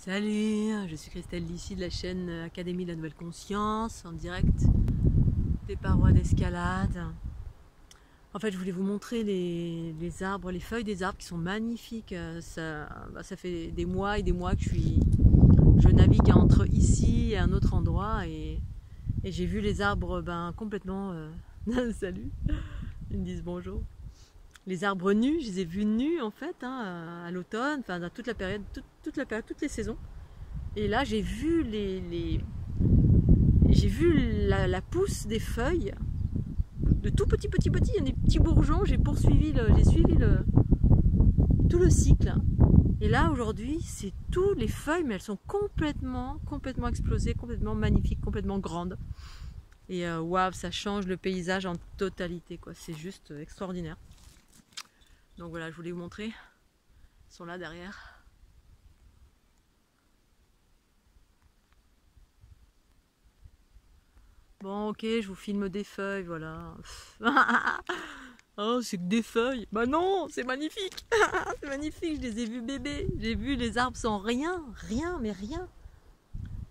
Salut, je suis Christelle d'ici de la chaîne Académie de la Nouvelle Conscience, en direct des parois d'escalade. En fait, je voulais vous montrer les arbres, les feuilles des arbres qui sont magnifiques. Ça fait des mois et des mois que je navigue entre ici et un autre endroit et j'ai vu les arbres complètement... Salut, ils me disent bonjour. Les arbres nus, je les ai vus nus en fait, à l'automne, enfin dans toute la période, toutes les saisons. Et là, j'ai vu la pousse des feuilles, de tout petits, il y a des petits bourgeons. J'ai suivi tout le cycle. Et là, aujourd'hui, c'est tout les feuilles, mais elles sont complètement explosées, complètement magnifiques, complètement grandes. Et waouh, ça change le paysage en totalité, quoi. C'est juste extraordinaire. Donc voilà, je voulais vous montrer. Ils sont là derrière. Bon, ok, je vous filme des feuilles, voilà. Oh, c'est que des feuilles. Bah non, c'est magnifique. C'est magnifique, je les ai vus bébés. J'ai vu les arbres sans rien, mais rien.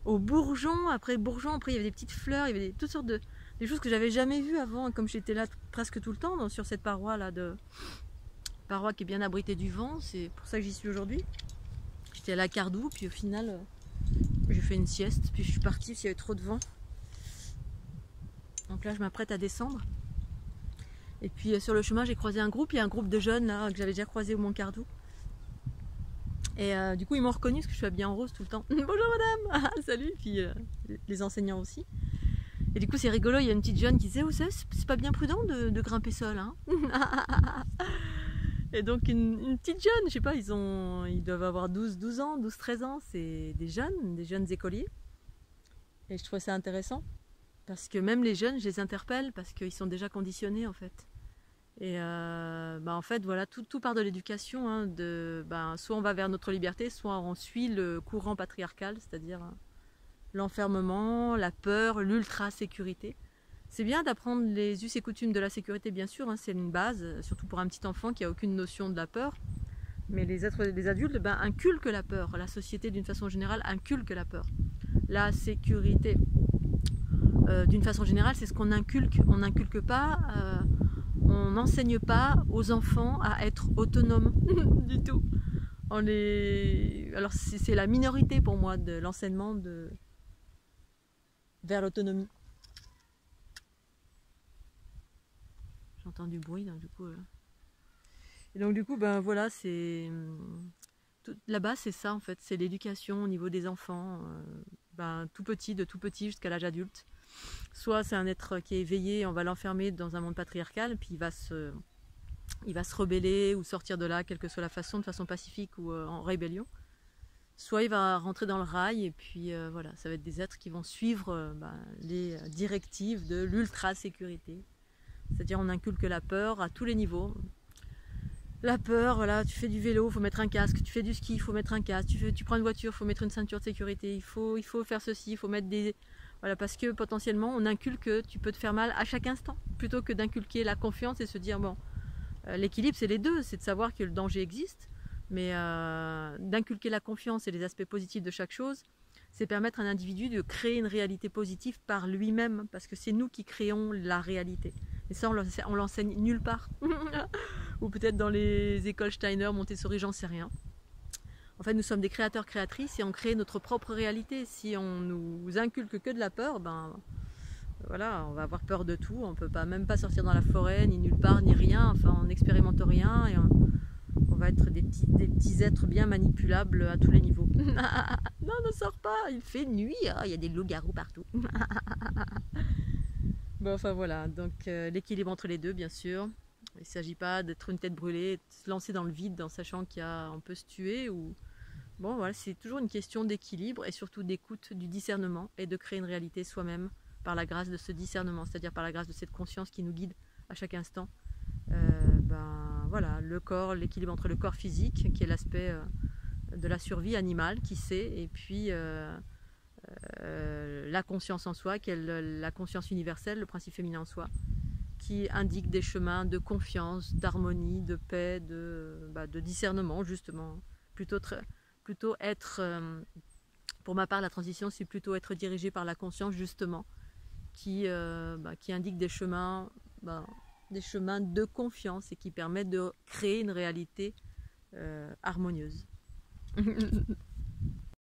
Au bourgeon, après il y avait des petites fleurs, il y avait toutes sortes des choses que j'avais jamais vues avant. Comme j'étais là presque tout le temps sur cette paroi là paroi qui est bien abritée du vent, c'est pour ça que j'y suis aujourd'hui. J'étais à la Cardou, puis au final, j'ai fait une sieste, puis je suis partie parce qu'il y avait trop de vent. Donc là, je m'apprête à descendre. Et puis sur le chemin, j'ai croisé un groupe. Il y a un groupe de jeunes là, que j'avais déjà croisé au Mont Cardou. Et du coup, ils m'ont reconnu parce que je suis habillée en rose tout le temps. Bonjour madame. Salut. Puis les enseignants aussi. Et du coup, c'est rigolo. Il y a une petite jeune qui disait, vous savez, c'est pas bien prudent de grimper seul, hein. Et donc une petite jeune, je sais pas, ils doivent avoir 12 ans, 13 ans. C'est des jeunes écoliers. Et je trouvais ça intéressant. Parce que même les jeunes, je les interpelle parce qu'ils sont déjà conditionnés en fait. Et en fait, voilà, tout part de l'éducation. Soit on va vers notre liberté, soit on suit le courant patriarcal, c'est-à-dire l'enfermement, la peur, l'ultra-sécurité. C'est bien d'apprendre les us et coutumes de la sécurité, bien sûr, c'est une base, surtout pour un petit enfant qui n'a aucune notion de la peur. Mais les adultes inculquent la peur. La société, d'une façon générale, inculque la peur. La sécurité, d'une façon générale, c'est ce qu'on inculque. On n'inculque pas, on n'enseigne pas aux enfants à être autonomes du tout. Alors c'est la minorité pour moi de l'enseignement vers l'autonomie. J'entends du bruit, donc, du coup. Et donc du coup, voilà, c'est là-bas, c'est ça en fait, c'est l'éducation au niveau des enfants, de tout petit jusqu'à l'âge adulte. Soit c'est un être qui est éveillé, on va l'enfermer dans un monde patriarcal, puis il va se rebeller ou sortir de là, quelle que soit la façon, de façon pacifique ou en rébellion. Soit il va rentrer dans le rail et puis voilà, ça va être des êtres qui vont suivre les directives de l'ultra-sécurité. C'est-à-dire on inculque la peur à tous les niveaux. La peur, voilà, tu fais du vélo, il faut mettre un casque, tu fais du ski, il faut mettre un casque, tu prends une voiture, il faut mettre une ceinture de sécurité, il faut faire ceci, il faut mettre des... Voilà, parce que potentiellement on inculque que tu peux te faire mal à chaque instant, plutôt que d'inculquer la confiance et se dire bon, l'équilibre c'est les deux, c'est de savoir que le danger existe, mais d'inculquer la confiance et les aspects positifs de chaque chose, c'est permettre à un individu de créer une réalité positive par lui-même, parce que c'est nous qui créons la réalité. Et ça, on l'enseigne nulle part. Ou peut-être dans les écoles Steiner, Montessori, j'en sais rien. En fait, nous sommes des créateurs-créatrices et on crée notre propre réalité. Si on nous inculque que de la peur, voilà, on va avoir peur de tout. On ne peut même pas sortir dans la forêt, ni nulle part, ni rien. Enfin, on n'expérimente rien et on va être des petits êtres bien manipulables à tous les niveaux. Non, ne sors pas, il fait nuit, il y a des loups-garous partout. Enfin voilà, donc l'équilibre entre les deux, bien sûr. Il ne s'agit pas d'être une tête brûlée, de se lancer dans le vide en sachant qu'on peut se tuer. Bon, voilà, c'est toujours une question d'équilibre et surtout d'écoute, du discernement et de créer une réalité soi-même par la grâce de ce discernement, c'est-à-dire par la grâce de cette conscience qui nous guide à chaque instant. Voilà, le corps, l'équilibre entre le corps physique, qui est l'aspect de la survie animale, qui sait, et puis la conscience en soi, qui est la conscience universelle, le principe féminin en soi, qui indique des chemins de confiance, d'harmonie, de paix, de discernement justement, plutôt être Pour ma part, la transition, c'est plutôt être dirigé par la conscience, justement, qui indique des chemins de confiance et qui permettent de créer une réalité harmonieuse.